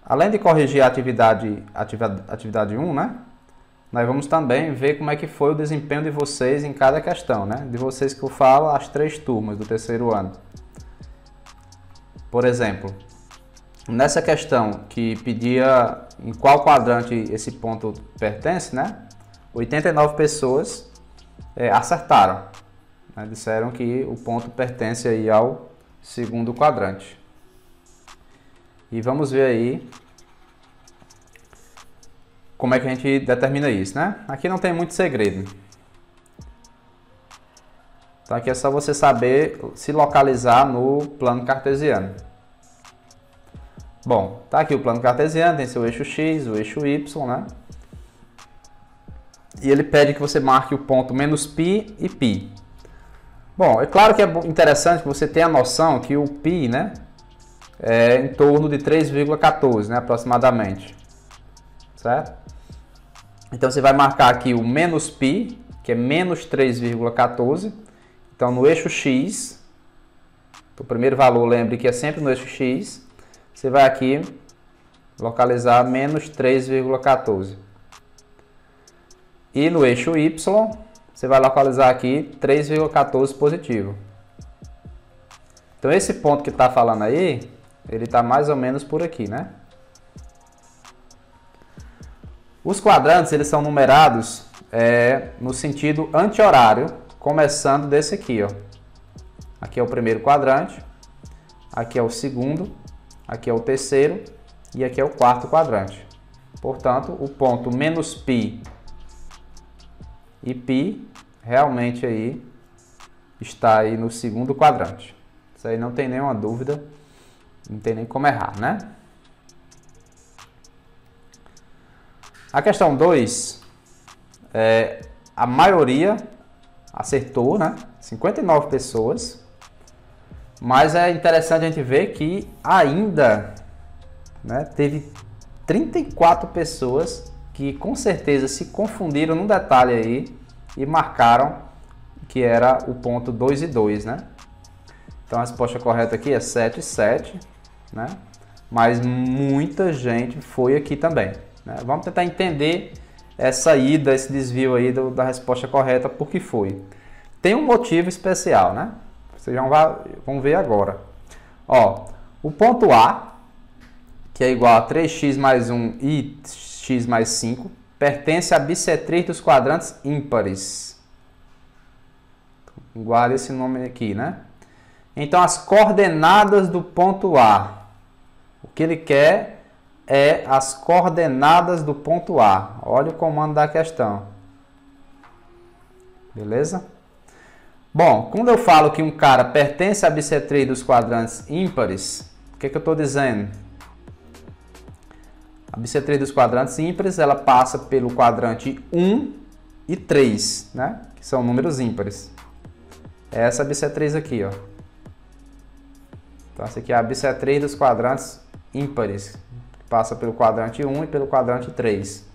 Além de corrigir a atividade 1, né? Nós vamos também ver como é que foi o desempenho de vocês em cada questão, né? De vocês que eu falo, as 3 turmas do terceiro ano. Por exemplo, nessa questão que pedia em qual quadrante esse ponto pertence, né? 89 pessoas acertaram, né? Disseram que o ponto pertence aí ao segundo quadrante. E vamos ver aí como é que a gente determina isso, né? Aqui não tem muito segredo. Então aqui é só você saber se localizar no plano cartesiano. Bom, tá aqui o plano cartesiano, tem seu eixo x, o eixo y, né? E ele pede que você marque o ponto menos π e π. Bom, é claro que é interessante que você tenha a noção que o π, né, é em torno de 3,14, né, aproximadamente. Certo? Então você vai marcar aqui o menos π, que é menos 3,14. Então no eixo x, o primeiro valor, lembre que é sempre no eixo x, você vai aqui localizar menos 3,14. E no eixo y, você vai localizar aqui 3,14 positivo. Então esse ponto que está falando aí, ele está mais ou menos por aqui, né? Os quadrantes, eles são numerados no sentido anti-horário, começando desse aqui, ó. Aqui é o primeiro quadrante, aqui é o segundo, aqui é o terceiro e aqui é o quarto quadrante. Portanto, o ponto menos π e π realmente aí está aí no segundo quadrante. Isso aí não tem nenhuma dúvida, não tem nem como errar, né? A questão 2, a maioria acertou, né? 59 pessoas. Mas é interessante a gente ver que ainda, né, teve 34 pessoas que com certeza se confundiram num detalhe aí e marcaram que era o ponto 2 e 2, né? Então a resposta correta aqui é 7 e 7, né? Mas muita gente foi aqui também, né? Vamos tentar entender essa ida, esse desvio aí da resposta correta, por que foi. Tem um motivo especial, né? Vocês vão ver agora. Ó, o ponto A, que é igual a 3x mais 1 e x mais 5, pertence à bissetriz dos quadrantes ímpares. Guarda esse nome aqui, né? Então, as coordenadas do ponto A. O que ele quer é as coordenadas do ponto A. Olha o comando da questão. Beleza? Bom, quando eu falo que um cara pertence à bissetriz dos quadrantes ímpares, o que eu estou dizendo? A bissetriz dos quadrantes ímpares, ela passa pelo quadrante 1 e 3, né? Que são números ímpares. É essa bissetriz aqui, ó. Então, essa aqui é a bissetriz dos quadrantes ímpares, que passa pelo quadrante 1 e pelo quadrante 3.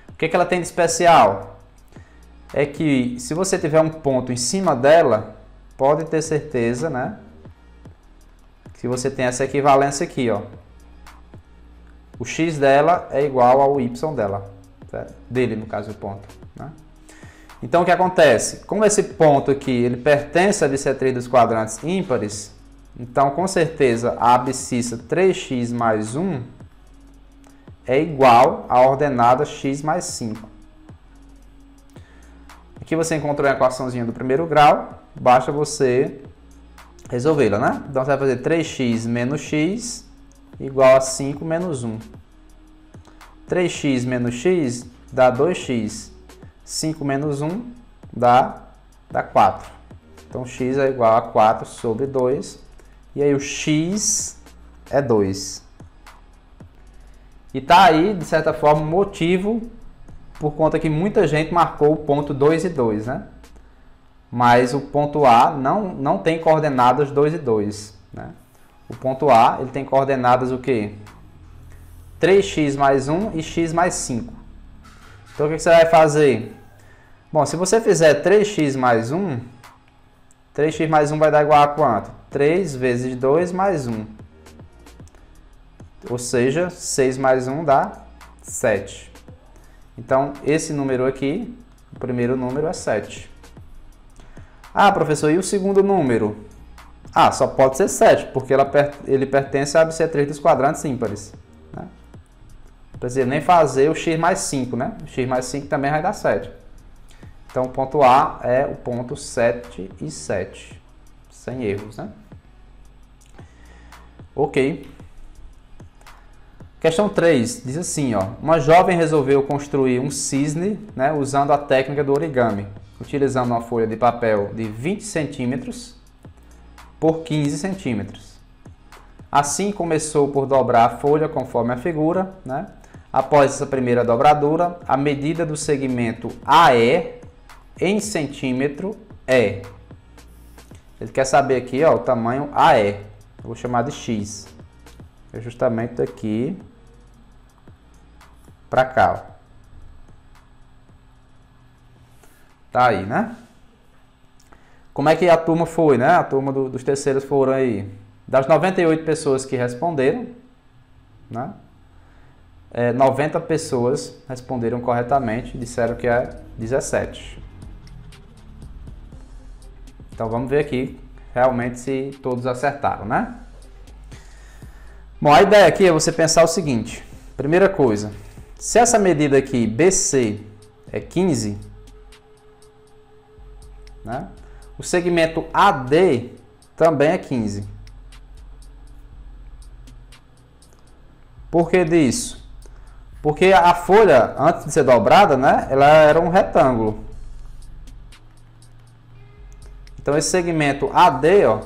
O que ela tem de especial? É que se você tiver um ponto em cima dela, pode ter certeza, né? Que você tem essa equivalência aqui, ó. O x dela é igual ao y dela, certo? Dele, no caso, o ponto, né? Então, o que acontece? Como esse ponto aqui, ele pertence à bissetriz dos quadrantes ímpares, então, com certeza, a abscissa 3x mais 1 é igual à ordenada x mais 5. Aqui você encontrou a equaçãozinha do primeiro grau, basta você resolvê-la, né? Então, você vai fazer 3x menos x igual a 5 menos 1. 3x menos x dá 2x. 5 menos 1 dá 4. Então, x é igual a 4 sobre 2. E aí, o x é 2. E tá aí, de certa forma, o motivo por conta que muita gente marcou o ponto 2 e 2, né? Mas o ponto A não tem coordenadas 2 e 2, né? O ponto A, ele tem coordenadas o quê? 3x mais 1 e x mais 5. Então, o que você vai fazer? Bom, se você fizer 3x mais 1, 3x mais 1 vai dar igual a quanto? 3 vezes 2 mais 1. Ou seja, 6 mais 1 dá 7. Então, esse número aqui, o primeiro número é 7. Ah, professor, e o segundo número? Ah, só pode ser 7, porque ele pertence à bissetriz dos quadrantes ímpares. Né? Não precisa nem fazer o x mais 5, né? O x mais 5 também vai dar 7. Então, o ponto A é o ponto 7 e 7. Sem erros, né? Ok. Questão 3, diz assim, ó, uma jovem resolveu construir um cisne, né, usando a técnica do origami, utilizando uma folha de papel de 20 centímetros por 15 centímetros. Assim começou por dobrar a folha conforme a figura, né? Após essa primeira dobradura, a medida do segmento AE em centímetro é. Ele quer saber aqui, ó, o tamanho AE. Eu vou chamar de X. É justamente daqui para cá, ó. Tá aí, né? Como é que a turma foi, né? A turma dos terceiros foram aí. Das 98 pessoas que responderam, né? 90 pessoas responderam corretamente, disseram que é 17. Então vamos ver aqui realmente se todos acertaram, né? Bom, a ideia aqui é você pensar o seguinte. Primeira coisa, se essa medida aqui, BC, é 15, né? O segmento AD também é 15. Por que disso? Porque a folha, antes de ser dobrada, né, ela era um retângulo. Então esse segmento AD, ó,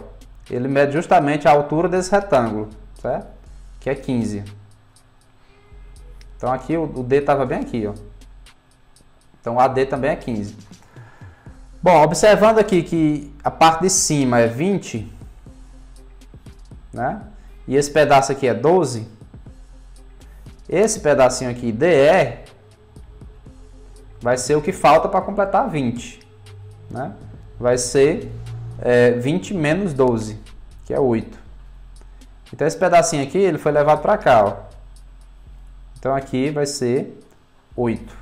ele mede justamente a altura desse retângulo, certo? Que é 15. Então aqui o D estava bem aqui, ó. Então o AD também é 15. Bom, observando aqui que a parte de cima é 20, né? E esse pedaço aqui é 12. Esse pedacinho aqui, DE, vai ser o que falta para completar 20, né? Vai ser 20 menos 12, que é 8. Então esse pedacinho aqui, ele foi levado para cá, ó. Então aqui vai ser 8.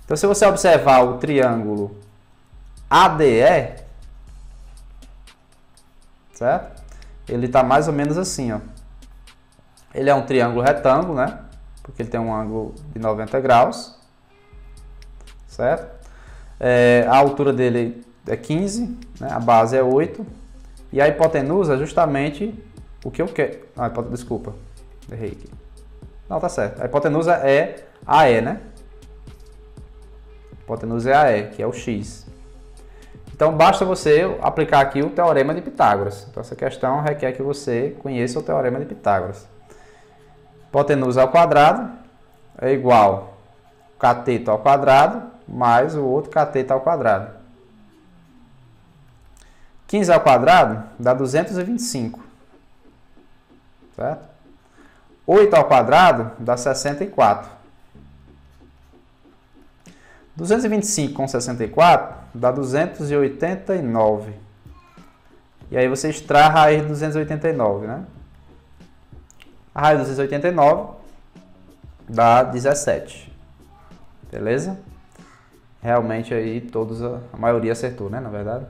Então se você observar o triângulo ADE, certo? Ele está mais ou menos assim, ó. Ele é um triângulo retângulo, né? Porque ele tem um ângulo de 90 graus, certo? A altura dele é 15, né? A base é 8. E a hipotenusa é justamente o que eu quero. Ah, desculpa, errei aqui. Não, tá certo. A hipotenusa é AE, né? A hipotenusa é AE, que é o X. Então, basta você aplicar aqui o teorema de Pitágoras. Então, essa questão requer que você conheça o teorema de Pitágoras. Hipotenusa ao quadrado é igual cateto ao quadrado mais o outro cateto ao quadrado. 15 ao quadrado dá 225. Certo? 8 ao quadrado dá 64. 225 com 64 dá 289. E aí você extrai a raiz de 289, né? A raiz de 289 dá 17. Beleza? Realmente aí todos, a maioria acertou, né? Na verdade.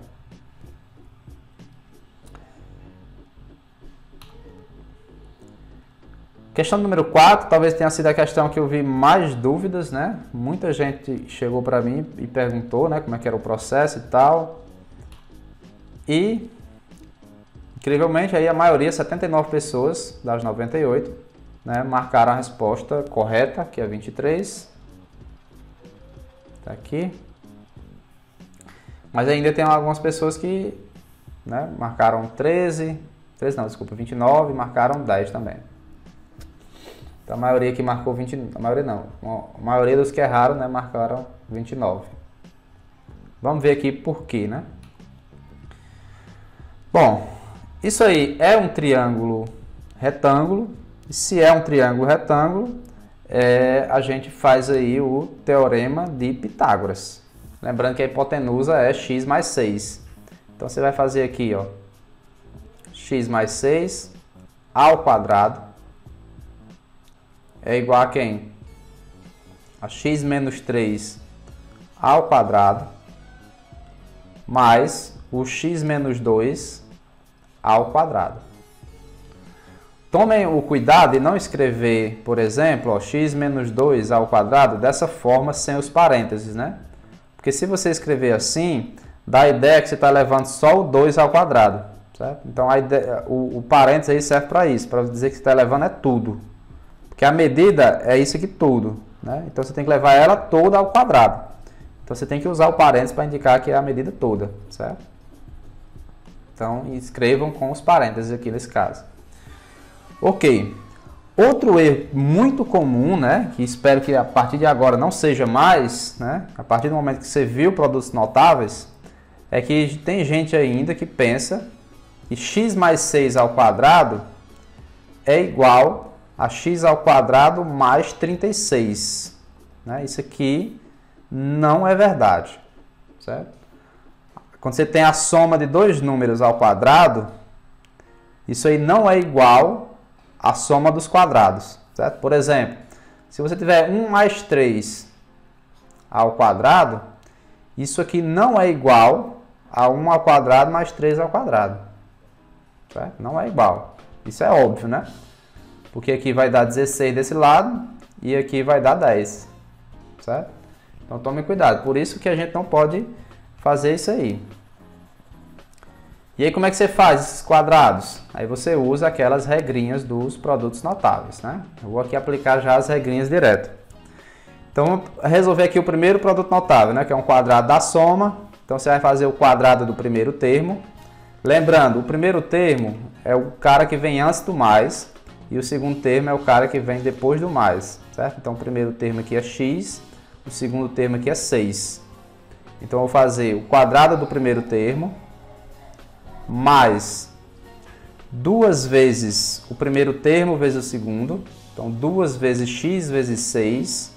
Questão número 4, talvez tenha sido a questão que eu vi mais dúvidas, né? Muita gente chegou para mim e perguntou, né, como é que era o processo e tal. E, incrivelmente, aí a maioria, 79 pessoas das 98, né, marcaram a resposta correta, que é 23. Tá aqui. Mas ainda tem algumas pessoas que, né, marcaram 13, não, desculpa, 29, marcaram 10 também. Então, a maioria que marcou 20, a maioria não, a maioria dos que erraram, né, marcaram 29. Vamos ver aqui por quê, né? Bom, isso aí é um triângulo retângulo. E se é um triângulo retângulo, a gente faz aí o teorema de Pitágoras. Lembrando que a hipotenusa é x mais 6. Então, você vai fazer aqui, ó, x mais 6 ao quadrado é igual a quem? A x menos 3 ao quadrado mais o x menos 2 ao quadrado. Tomem o cuidado de não escrever, por exemplo, ó, x menos 2 ao quadrado dessa forma sem os parênteses, né? Porque se você escrever assim, dá a ideia que você está levando só o 2 ao quadrado, certo? Então a ideia, o parênteses aí serve para isso, para dizer que você está levando é tudo. Porque a medida é isso aqui tudo, né? Então você tem que levar ela toda ao quadrado. Então você tem que usar o parênteses para indicar que é a medida toda, certo? Então escrevam com os parênteses aqui nesse caso. Ok. Outro erro muito comum, né, que espero que a partir de agora não seja mais, né, a partir do momento que você viu produtos notáveis, é que tem gente ainda que pensa que x mais 6 ao quadrado é igual a x ao quadrado mais 36. Né? Isso aqui não é verdade, certo? Quando você tem a soma de dois números ao quadrado, isso aí não é igual a soma dos quadrados, certo? Por exemplo, se você tiver 1 mais 3 ao quadrado, isso aqui não é igual a 1 ao quadrado mais 3 ao quadrado, certo? Não é igual. Isso é óbvio, né? Porque aqui vai dar 16 desse lado e aqui vai dar 10, certo? Então tome cuidado, por isso que a gente não pode fazer isso aí. E aí como é que você faz esses quadrados? Aí você usa aquelas regrinhas dos produtos notáveis, né? Eu vou aqui aplicar já as regrinhas direto. Então, resolver aqui o primeiro produto notável, né? Que é um quadrado da soma. Então, você vai fazer o quadrado do primeiro termo. Lembrando, o primeiro termo é o cara que vem antes do mais. E o segundo termo é o cara que vem depois do mais, certo? Então, o primeiro termo aqui é x. O segundo termo aqui é 6. Então, eu vou fazer o quadrado do primeiro termo mais 2 vezes o primeiro termo vezes o segundo. Então, 2 vezes x vezes 6,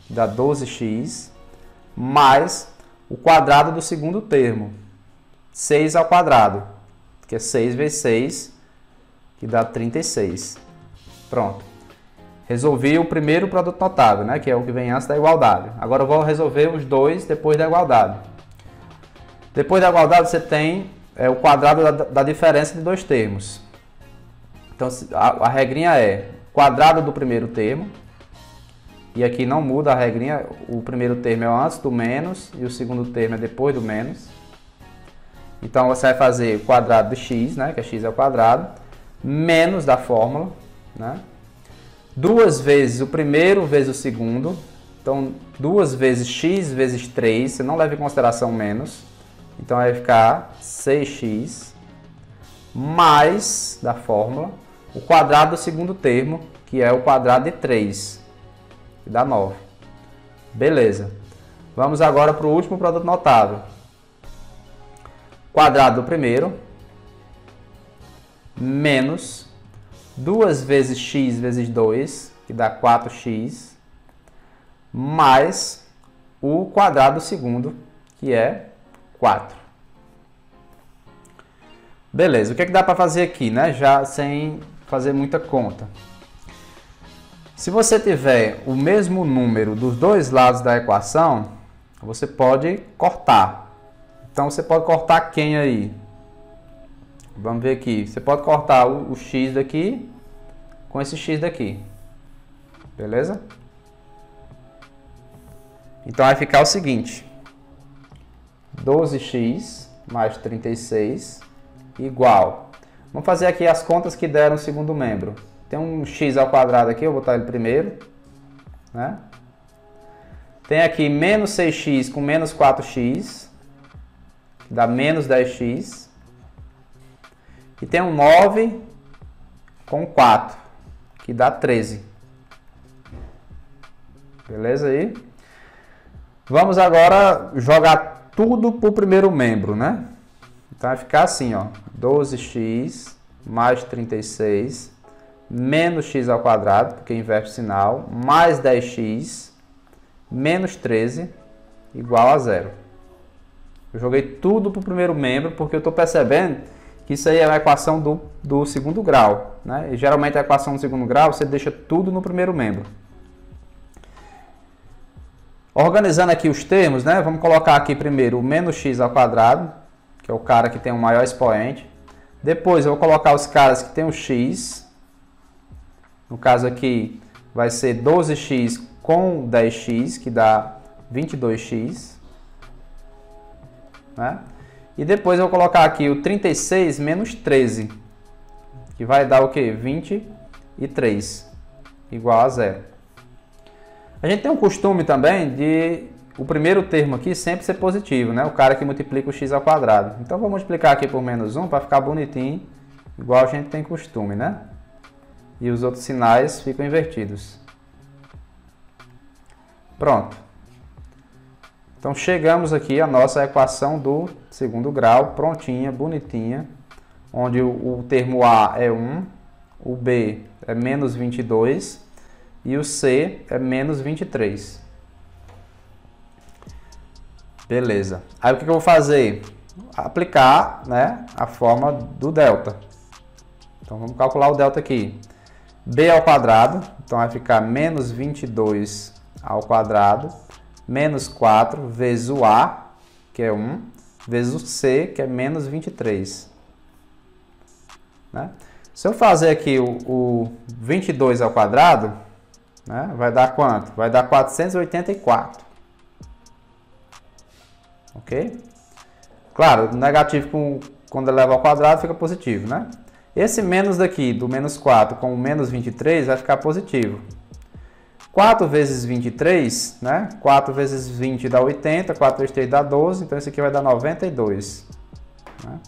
dá 12x, mais o quadrado do segundo termo, 6 ao quadrado, que é 6 vezes 6, que dá 36. Pronto. Resolvi o primeiro produto notável, né, que é o que vem antes da igualdade. Agora eu vou resolver os dois depois da igualdade. Depois da igualdade você tem o quadrado da diferença de dois termos. Então a regrinha é quadrado do primeiro termo, e aqui não muda a regrinha, o primeiro termo é antes do menos e o segundo termo é depois do menos. Então você vai fazer o quadrado de x, né, que é x ao quadrado, menos da fórmula, né? 2 vezes o primeiro vezes o segundo, então 2 vezes x vezes 3, você não leva em consideração menos. Então vai ficar 6x mais da fórmula o quadrado do segundo termo, que é o quadrado de 3, que dá 9. Beleza. Vamos agora para o último produto notável. Quadrado do primeiro menos 2 vezes x vezes 2, que dá 4x, mais o quadrado do segundo, que é 4. Beleza, o que é que dá para fazer aqui, né? Já sem fazer muita conta. Se você tiver o mesmo número dos dois lados da equação, você pode cortar. Então você pode cortar quem aí? Vamos ver aqui. Você pode cortar o x daqui com esse x daqui. Beleza? Então vai ficar o seguinte: 12x mais 36 igual. Vamos fazer aqui as contas que deram o segundo membro. Tem um x ao quadrado aqui, eu vou botar ele primeiro, né? Tem aqui menos 6x com menos 4x, que dá menos 10x. E tem um 9 com 4, que dá 13. Beleza aí? Vamos agora jogar tudo para o primeiro membro, né? Então vai ficar assim, ó, 12x mais 36 menos x ao quadrado, porque inverte o sinal, mais 10x menos 13 igual a 0. Eu joguei tudo para o primeiro membro porque eu estou percebendo que isso aí é a equação do segundo grau, né? E geralmente a equação do segundo grau você deixa tudo no primeiro membro. Organizando aqui os termos, né? Vamos colocar aqui primeiro o menos x ao quadrado, que é o cara que tem o maior expoente. Depois eu vou colocar os caras que tem o x. No caso aqui vai ser 12x com 10x, que dá 22x. Né? E depois eu vou colocar aqui o 36 menos 13, que vai dar o quê? 23, igual a zero. A gente tem um costume também de o primeiro termo aqui sempre ser positivo, né? O cara que multiplica o x ao quadrado. Então vou multiplicar aqui por menos 1 para ficar bonitinho, igual a gente tem costume, né? E os outros sinais ficam invertidos. Pronto. Então chegamos aqui à nossa equação do segundo grau, prontinha, bonitinha, onde o termo A é 1, o B é menos 22 e o C é menos 23. Beleza. Aí o que eu vou fazer? Aplicar, né, a forma do delta. Então vamos calcular o delta aqui. B ao quadrado, então vai ficar menos 22 ao quadrado, menos 4 vezes o A, que é 1, vezes o C, que é menos 23. Né? Se eu fazer aqui o 22 ao quadrado, né, vai dar quanto? Vai dar 484. Ok? Claro, negativo quando eleva ao quadrado fica positivo, né? Esse menos daqui, do menos 4 com o menos 23, vai ficar positivo. 4 vezes 23, né? 4 vezes 20 dá 80, 4 vezes 3 dá 12, então esse aqui vai dar 92. Né?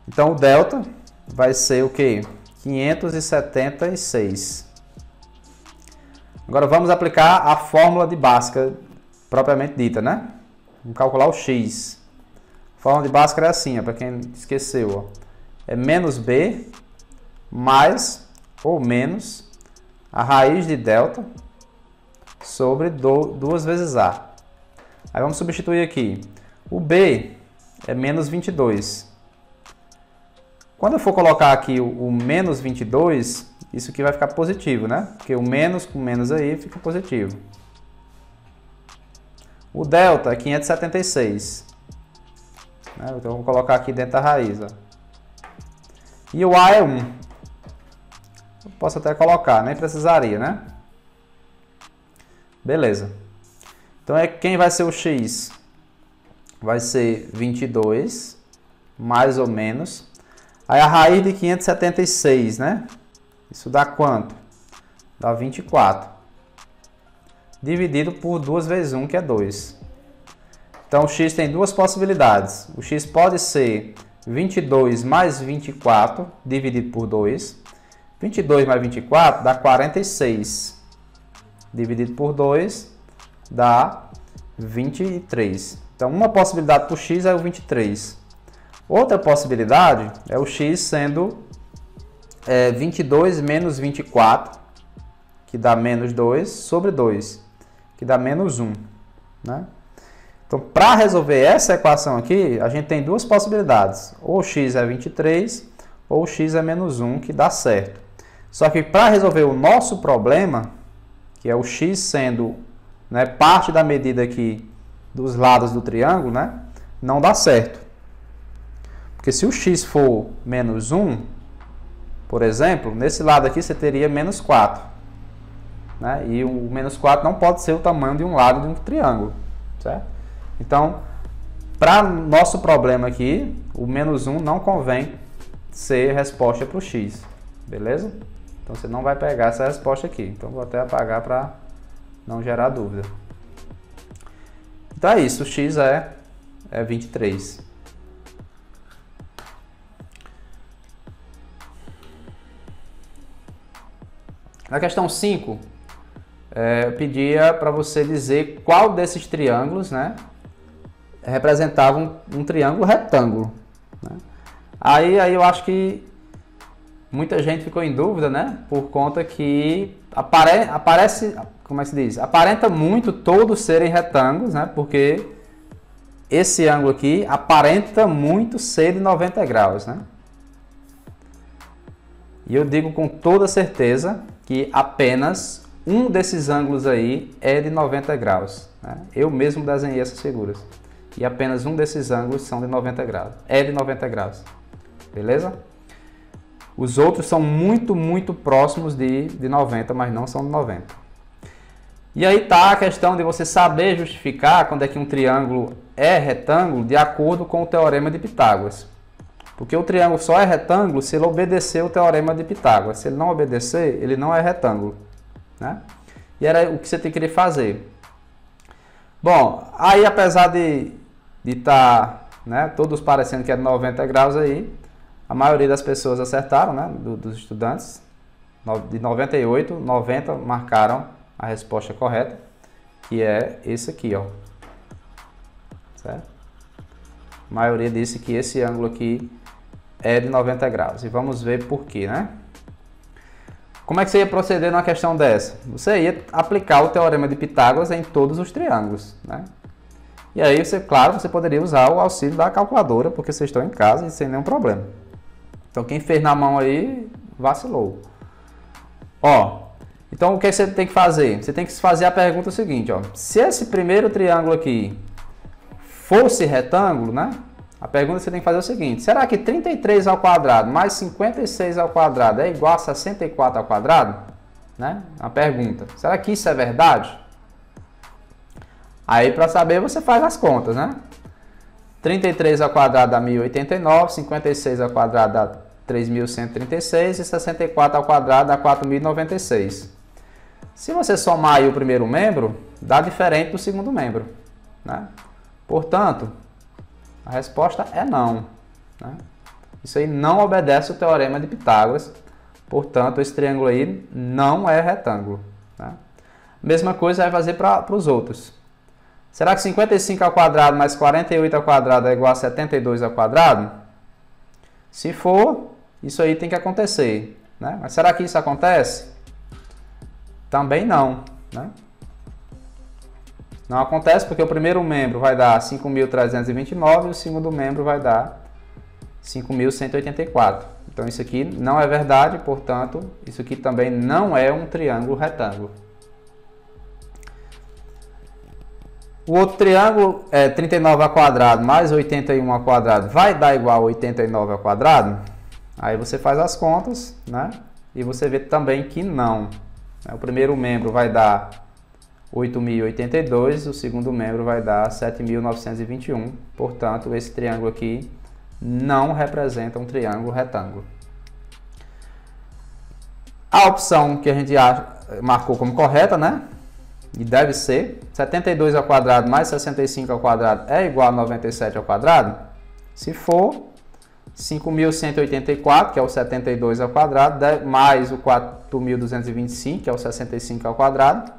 Então o delta vai ser o quê? 576. Agora vamos aplicar a fórmula de Bhaskara propriamente dita, né? Vamos calcular o x. A fórmula de Bhaskara é assim, para quem esqueceu. Ó. É menos b mais ou menos a raiz de delta sobre 2 vezes a. Aí vamos substituir aqui. O b é menos 22. Quando eu for colocar aqui o menos 22, isso aqui vai ficar positivo, né? Porque o menos com menos aí fica positivo. O delta é 576. Né? Então vamos colocar aqui dentro da raiz. Ó. E o A é 1. Eu posso até colocar, nem precisaria, né? Beleza. Então quem vai ser o x? Vai ser 22, mais ou menos. Aí a raiz de 576, né? Isso dá quanto? Dá 24. Dividido por 2 vezes 1, que é 2. Então o x tem duas possibilidades. O x pode ser 22 mais 24, dividido por 2. 22 mais 24 dá 46. Dividido por 2 dá 23. Então uma possibilidade para o x é o 23. Outra possibilidade é o x sendo 22 menos 24, que dá menos 2, sobre 2, que dá menos 1. Né? Então, para resolver essa equação aqui, a gente tem duas possibilidades. Ou x é 23, ou x é menos 1, que dá certo. Só que para resolver o nosso problema, que é o x sendo, né, parte da medida aqui dos lados do triângulo, né, não dá certo. Porque se o x for menos 1, por exemplo, nesse lado aqui você teria menos 4. Né? E o menos 4 não pode ser o tamanho de um lado de um triângulo. Certo? Então, para nosso problema aqui, o menos 1 não convém ser resposta para o x. Beleza? Então você não vai pegar essa resposta aqui. Então vou até apagar para não gerar dúvida. Então é isso, o x é 23. Na questão 5, eu pedia para você dizer qual desses triângulos, né, representava um triângulo retângulo. Né? Aí eu acho que muita gente ficou em dúvida, né, por conta que aparece, como é que se diz? Aparenta muito todos serem retângulos, né, porque esse ângulo aqui aparenta muito ser de 90 graus, né? E eu digo com toda certeza que apenas um desses ângulos aí é de 90 graus, né? Eu mesmo desenhei essas figuras. E apenas um desses ângulos são de 90 graus. É de 90 graus. Beleza? Os outros são muito próximos de 90, mas não são de 90. E aí está a questão de você saber justificar quando é que um triângulo é retângulo de acordo com o Teorema de Pitágoras. Porque o triângulo só é retângulo se ele obedecer o Teorema de Pitágoras. Se ele não obedecer, ele não é retângulo, né? E era o que você tem que querer fazer. Bom, aí apesar de estar, né, todos parecendo que é de 90 graus aí, a maioria das pessoas acertaram, né, dos estudantes. De 98, 90 marcaram a resposta correta, que é esse aqui, ó. Certo? A maioria disse que esse ângulo aqui é de 90 graus. E vamos ver por quê, né? Como é que você ia proceder numa questão dessa? Você ia aplicar o Teorema de Pitágoras em todos os triângulos, né? E aí, claro, você poderia usar o auxílio da calculadora, porque vocês estão em casa e sem nenhum problema. Então, quem fez na mão aí, vacilou. Ó, então o que você tem que fazer? Você tem que fazer a pergunta seguinte, ó. Se esse primeiro triângulo aqui fosse retângulo, né? A pergunta que você tem que fazer é o seguinte: será que 33 ao quadrado mais 56 ao quadrado é igual a 64 ao quadrado? Né? A pergunta. Será que isso é verdade? Aí, para saber, você faz as contas, né? 33 ao quadrado dá 1089, 56 ao quadrado dá 3136 e 64 ao quadrado dá 4096. Se você somar aí o primeiro membro, dá diferente do segundo membro, né? Portanto, a resposta é não, né? Isso aí não obedece o Teorema de Pitágoras, portanto, esse triângulo aí não é retângulo, né? Mesma coisa vai fazer para os outros. Será que 55 ao quadrado mais 48 ao quadrado é igual a 72 ao quadrado? Se for, isso aí tem que acontecer, né? Mas será que isso acontece? Também não, né? Não acontece porque o primeiro membro vai dar 5.329 e o segundo membro vai dar 5.184. Então isso aqui não é verdade, portanto, isso aqui também não é um triângulo retângulo. O outro triângulo é 39 ao quadrado mais 81 ao quadrado vai dar igual a 89 ao quadrado? Aí você faz as contas, né? E você vê também que não. O primeiro membro vai dar 8.082, o segundo membro vai dar 7.921. Portanto, esse triângulo aqui não representa um triângulo retângulo. A opção que a gente marcou como correta, né? E deve ser 72 ao quadrado mais 65 ao quadrado é igual a 97 ao quadrado? Se for, 5.184, que é o 72 ao quadrado, mais o 4.225, que é o 65 ao quadrado,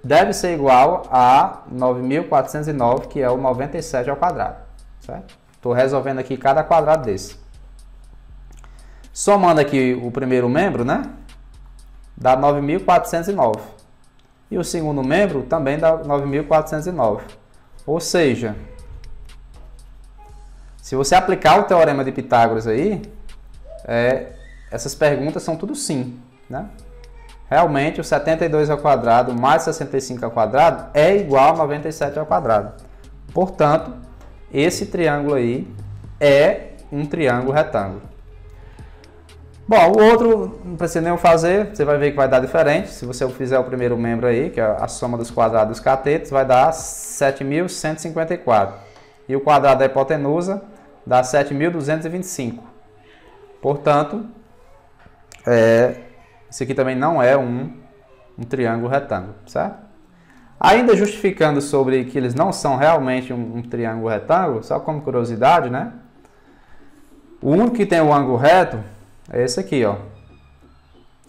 deve ser igual a 9.409, que é o 97 ao quadrado. Certo? Estou resolvendo aqui cada quadrado desse. Somando aqui o primeiro membro, né? Dá 9.409. E o segundo membro também dá 9.409. Ou seja, se você aplicar o Teorema de Pitágoras aí, essas perguntas são tudo sim, né? Realmente, o 72 ao quadrado mais 65 ao quadrado é igual a 97 ao quadrado. Portanto, esse triângulo aí é um triângulo retângulo. Bom, o outro não precisa nem fazer, você vai ver que vai dar diferente. Se você fizer o primeiro membro aí, que é a soma dos quadrados dos catetos, vai dar 7.154. E o quadrado da hipotenusa dá 7.225. Portanto, isso aqui também não é um triângulo retângulo, certo? Ainda justificando sobre que eles não são realmente um triângulo retângulo, só como curiosidade, né? O único que tem o ângulo reto é esse aqui, ó,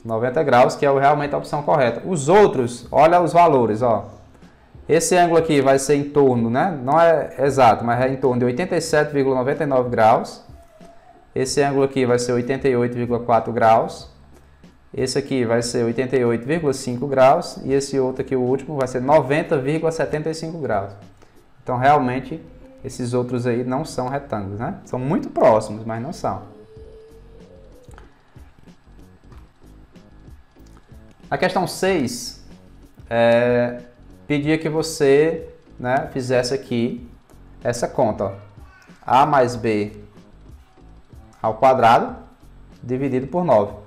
90 graus, que é realmente a opção correta. Os outros, olha os valores, ó. Esse ângulo aqui vai ser em torno, né? Não é exato, mas é em torno de 87,99 graus. Esse ângulo aqui vai ser 88,4 graus. Esse aqui vai ser 88,5 graus. E esse outro aqui, o último, vai ser 90,75 graus. Então, realmente, Esses outros aí não são retângulos, né? São muito próximos, mas não são. A questão 6 pedia que você, né, fizesse aqui essa conta, ó. A mais B ao quadrado dividido por 9. O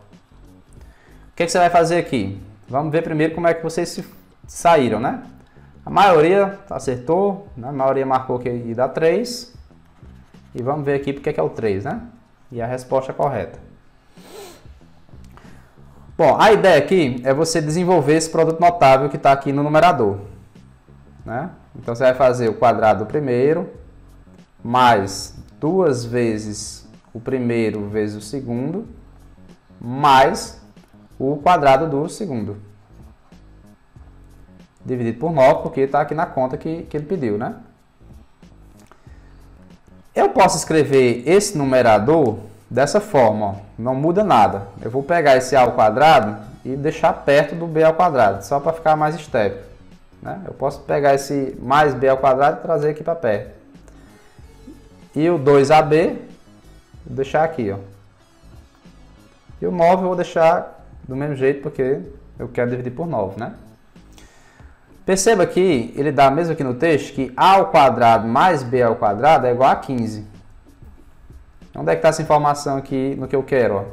que você vai fazer aqui? Vamos ver primeiro como é que vocês se saíram, né? A maioria acertou, né? A maioria marcou que ia dar 3. E vamos ver aqui porque é o 3, né? E a resposta é correta. Bom, a ideia aqui é você desenvolver esse produto notável que está aqui no numerador, né? Então você vai fazer o quadrado do primeiro, mais 2 vezes o primeiro vezes o segundo, mais o quadrado do segundo. Dividido por 9, porque está aqui na conta que ele pediu, né? Eu posso escrever esse numerador dessa forma, ó, não muda nada. Eu vou pegar esse A ao quadrado e deixar perto do B ao quadrado, só para ficar mais estético, né? Eu posso pegar esse mais B ao quadrado e trazer aqui para perto. E o 2AB, vou deixar aqui, ó. E o 9 eu vou deixar do mesmo jeito, porque eu quero dividir por 9, né? Perceba que ele dá mesmo aqui no texto que A ao quadrado mais B ao quadrado é igual a 15. Onde é que está essa informação aqui no que eu quero?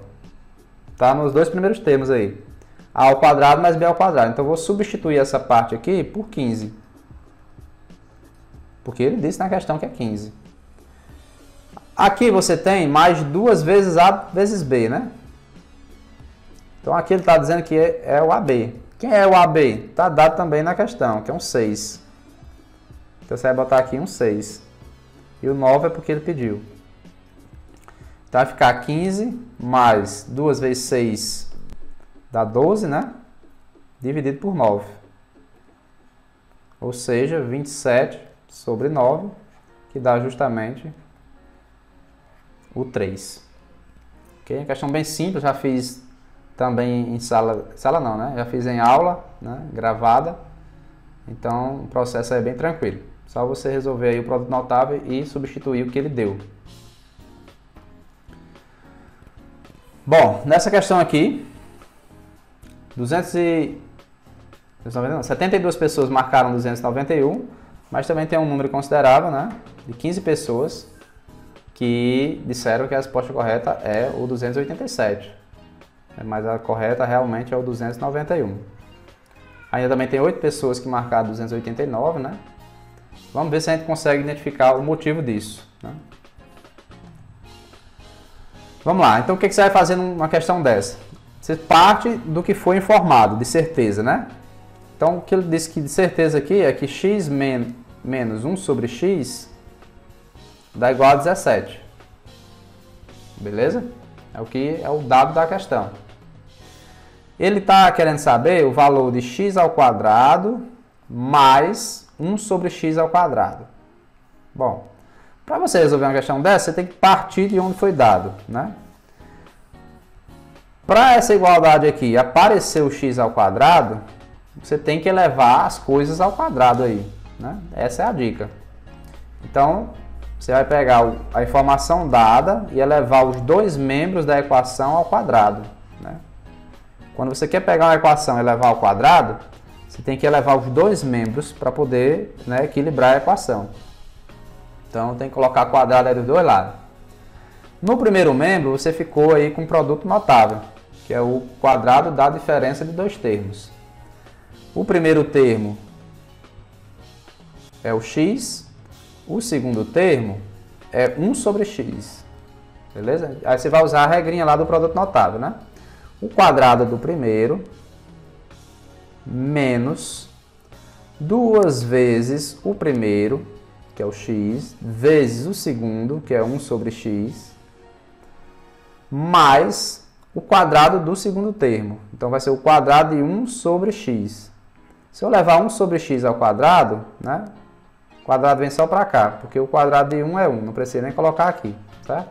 Está nos dois primeiros termos aí. A ao quadrado mais B ao quadrado. Então eu vou substituir essa parte aqui por 15. Porque ele disse na questão que é 15. Aqui você tem mais 2 vezes A vezes B, né? Então aqui ele está dizendo que é o AB. Quem é o AB? Está dado também na questão, que é um 6. Então você vai botar aqui um 6. E o 9 é porque ele pediu. Então vai ficar 15 mais 2 vezes 6 dá 12, né? Dividido por 9. Ou seja, 27 sobre 9, que dá justamente o 3. Ok? Uma questão bem simples, já fiz também em sala não, né? Já fiz em aula, né? Gravada. Então o processo é bem tranquilo. Só você resolver aí o produto notável e substituir o que ele deu. Bom, nessa questão aqui, 72 pessoas marcaram 291, mas também tem um número considerável, né? De 15 pessoas que disseram que a resposta correta é o 287. Mas a correta realmente é o 291. Ainda também tem 8 pessoas que marcaram 289, né? Vamos ver se a gente consegue identificar o motivo disso, né? Vamos lá, então o que você vai fazer numa questão dessa? Você parte do que foi informado, de certeza, né? Então o que ele disse que de certeza aqui é que x menos 1 sobre x dá igual a 17. Beleza? É o que é o dado da questão. Ele está querendo saber o valor de x ao quadrado mais 1 sobre x ao quadrado. Bom, para você resolver uma questão dessa, você tem que partir de onde foi dado, né? Para essa igualdade aqui aparecer o x ao quadrado, você tem que elevar as coisas ao quadrado aí, né? Essa é a dica. Então, você vai pegar a informação dada e elevar os dois membros da equação ao quadrado, né? Quando você quer pegar uma equação e elevar ao quadrado, você tem que elevar os dois membros para poder, né, equilibrar a equação. Então tem que colocar quadrado aí dos dois lados. No primeiro membro, você ficou aí com um produto notável, que é o quadrado da diferença de dois termos. O primeiro termo é o x, o segundo termo é 1 sobre x. Beleza? Aí você vai usar a regrinha lá do produto notável, né? O quadrado do primeiro menos 2 vezes o primeiro, que é o x, vezes o segundo, que é 1 sobre x, mais o quadrado do segundo termo. Então vai ser o quadrado de 1 sobre x. Se eu levar 1 sobre x ao quadrado, né? O quadrado vem só para cá, porque o quadrado de 1 é 1, não precisa nem colocar aqui, certo?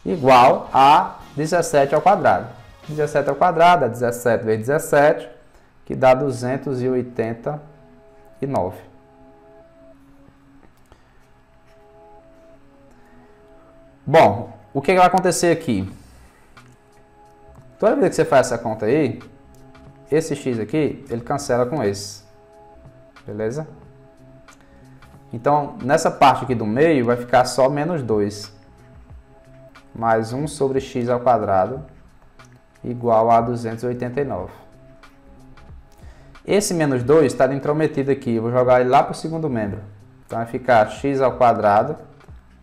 Igual a 17 ao quadrado. 17 ao quadrado é 17 vezes 17, que dá 289. Bom, o que vai acontecer aqui? Toda vez que você faz essa conta aí, esse x aqui, ele cancela com esse. Beleza? Então, nessa parte aqui do meio, vai ficar só menos 2. Mais 1 sobre x ao quadrado, igual a 289. Esse menos 2 está intrometido aqui. Eu vou jogar ele lá para o segundo membro. Então, vai ficar x ao quadrado,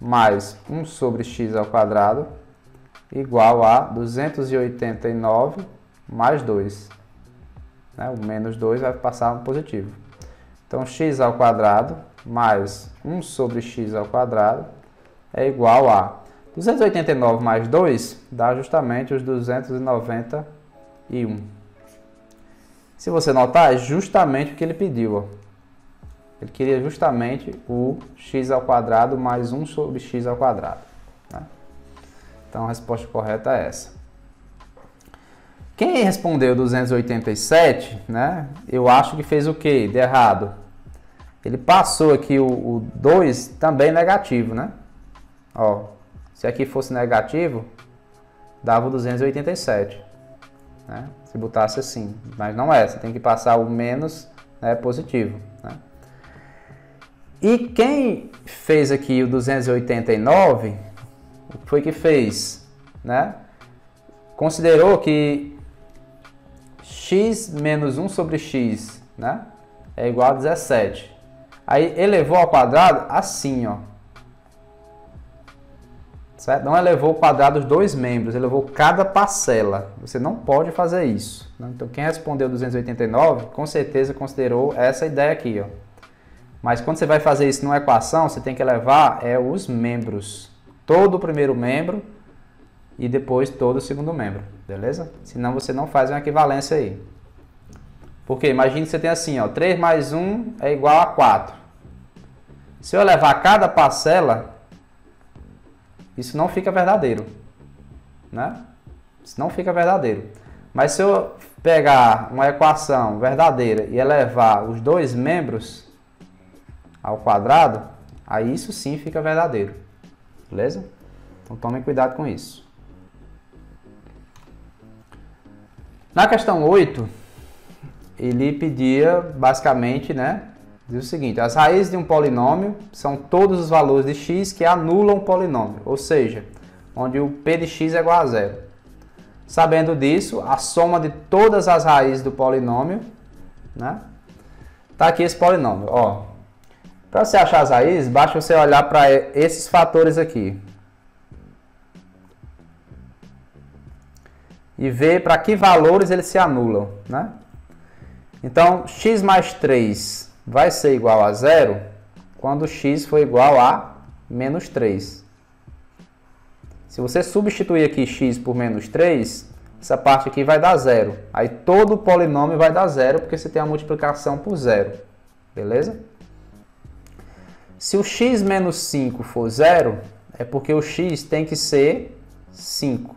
mais 1 sobre x ao quadrado, igual a 289 mais 2. Né? O menos 2 vai passar no positivo. Então, x ao quadrado mais 1 sobre x ao quadrado é igual a 289 mais 2 dá justamente os 291. Se você notar, é justamente o que ele pediu. Ó. Ele queria justamente o x ao quadrado mais 1 sobre x ao quadrado. Né? Então, a resposta correta é essa. Quem respondeu 287, né, eu acho que fez o quê? De errado. Ele passou aqui o 2 também negativo, né? Ó, se aqui fosse negativo, dava o 287. Né? Se botasse assim. Mas não é, você tem que passar o menos, né, positivo. Né? E quem fez aqui o 289, o que foi que fez? Né? Considerou que x menos 1 sobre x, né, é igual a 17. Aí elevou ao quadrado assim, ó. Certo? Não elevou ao quadrado os dois membros, elevou cada parcela. Você não pode fazer isso. Né? Então, quem respondeu 289, com certeza considerou essa ideia aqui, ó. Mas quando você vai fazer isso numa equação, você tem que elevar os membros. Todo o primeiro membro e depois todo o segundo membro, beleza? Senão você não faz uma equivalência aí. Porque imagine que você tem assim, ó, 3 mais 1 é igual a 4. Se eu levar cada parcela, isso não fica verdadeiro, né? Isso não fica verdadeiro. Mas se eu pegar uma equação verdadeira e elevar os dois membros ao quadrado, aí isso sim fica verdadeiro, beleza? Então tomem cuidado com isso. Na questão 8, ele pedia basicamente, né, diz o seguinte: as raízes de um polinômio são todos os valores de x que anulam o polinômio, ou seja, onde o p de x é igual a zero. Sabendo disso, a soma de todas as raízes do polinômio, né, tá aqui esse polinômio, ó. Para você achar as raízes, basta você olhar para esses fatores aqui e ver para que valores eles se anulam, né? Então, x mais 3 vai ser igual a zero quando x for igual a menos 3. Se você substituir aqui x por menos 3, essa parte aqui vai dar zero. Aí todo o polinômio vai dar zero porque você tem a multiplicação por zero. Beleza? Se o x menos 5 for zero, é porque o x tem que ser 5.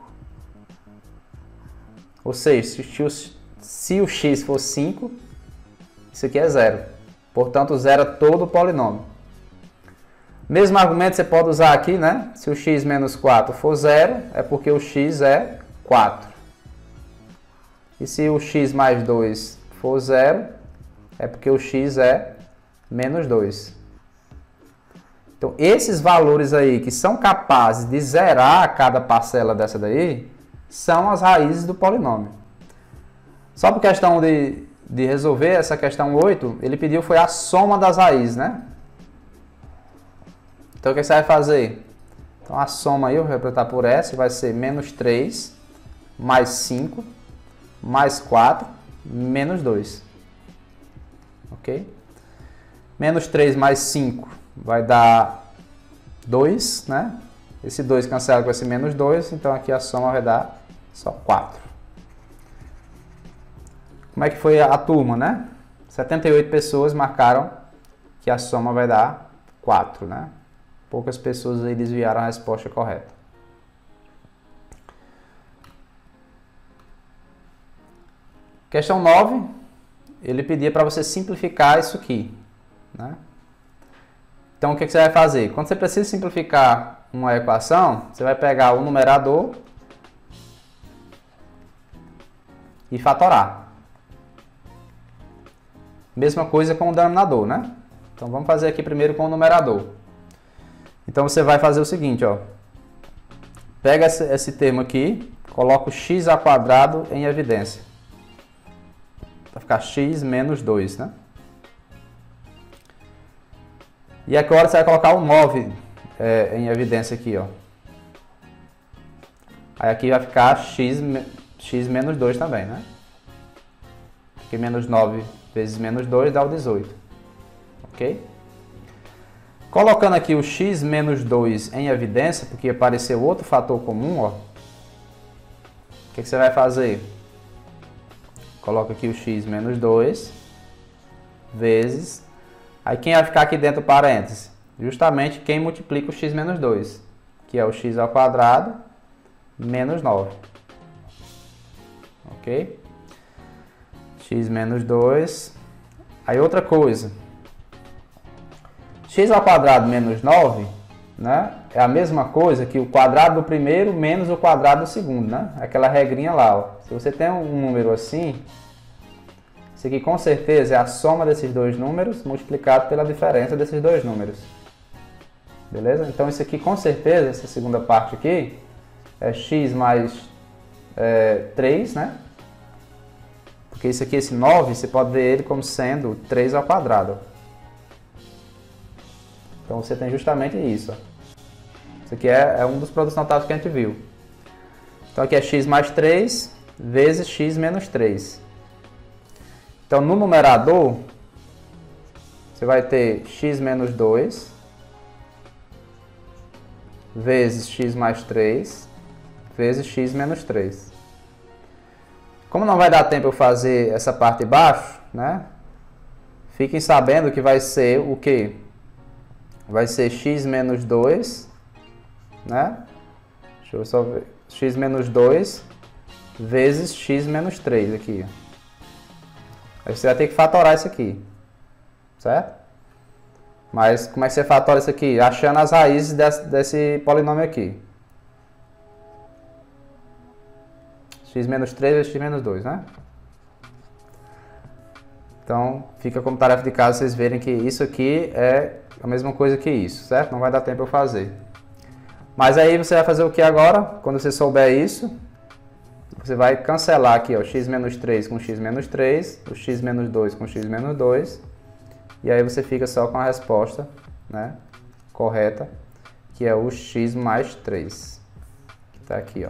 Ou seja, se o x for 5, isso aqui é zero. Portanto, zero é todo o polinômio. Mesmo argumento você pode usar aqui, né? Se o x menos 4 for zero, é porque o x é 4. E se o x mais 2 for zero, é porque o x é menos 2. Então, esses valores aí que são capazes de zerar cada parcela dessa daí, são as raízes do polinômio. Só por questão de resolver essa questão 8, ele pediu foi a soma das raízes, né? Então, o que você vai fazer? Então, a soma aí, eu vou representar por S, vai ser menos 3, mais 5, mais 4, menos 2. Ok? Menos 3 mais 5 vai dar 2, né? Esse 2 cancela com esse menos 2, então aqui a soma vai dar só 4. Como é que foi a turma, né? 78 pessoas marcaram que a soma vai dar 4, né? Poucas pessoas aí desviaram a resposta correta. Questão 9, ele pedia para você simplificar isso aqui, né? Então, o que você vai fazer? Quando você precisa simplificar uma equação, você vai pegar o numerador e fatorar. Mesma coisa com o denominador, né? Então vamos fazer aqui primeiro com o numerador. Então você vai fazer o seguinte, ó. Pega esse termo aqui, coloca o x ao quadrado em evidência. Vai ficar x menos 2, né? E agora você vai colocar o 9 em evidência aqui, ó. Aí aqui vai ficar x menos 2 também, né? Porque menos 9 vezes menos 2 dá o 18. Ok? Colocando aqui o x menos 2 em evidência, porque apareceu outro fator comum, ó. O que você vai fazer? Coloca aqui o x menos 2 vezes... Aí quem vai ficar aqui dentro do parênteses? Justamente quem multiplica o x menos 2, que é o x ao quadrado menos 9. Ok? X menos 2. Aí outra coisa. X ao quadrado menos 9, né? É a mesma coisa que o quadrado do primeiro menos o quadrado do segundo, né? Aquela regrinha lá, ó. Se você tem um número assim, isso aqui com certeza é a soma desses dois números multiplicado pela diferença desses dois números. Beleza? Então isso aqui com certeza, essa segunda parte aqui, é x mais 3, né? Porque isso aqui, esse 9, você pode ver ele como sendo 3 ao quadrado. Então você tem justamente isso. Isso aqui é um dos produtos notáveis que a gente viu. Então aqui é x mais 3 vezes x menos 3. Então no numerador, você vai ter x menos 2 vezes x mais 3 vezes x menos 3. Como não vai dar tempo eu fazer essa parte de baixo, né? Fiquem sabendo que vai ser o quê? Vai ser x menos 2, né? Deixa eu só ver. X menos 2 vezes x menos 3 aqui. Aí você vai ter que fatorar isso aqui, certo? Mas como é que você fatora isso aqui? Achando as raízes desse polinômio aqui. X menos 3 vezes x menos 2, né? Então, fica como tarefa de casa vocês verem que isso aqui é a mesma coisa que isso, certo? Não vai dar tempo eu fazer. Mas aí você vai fazer o que agora? Quando você souber isso, você vai cancelar aqui, ó, x menos 3 com x menos 3, o x menos 2 com x menos 2, e aí você fica só com a resposta, né, correta, que é o x mais 3, que está aqui, ó.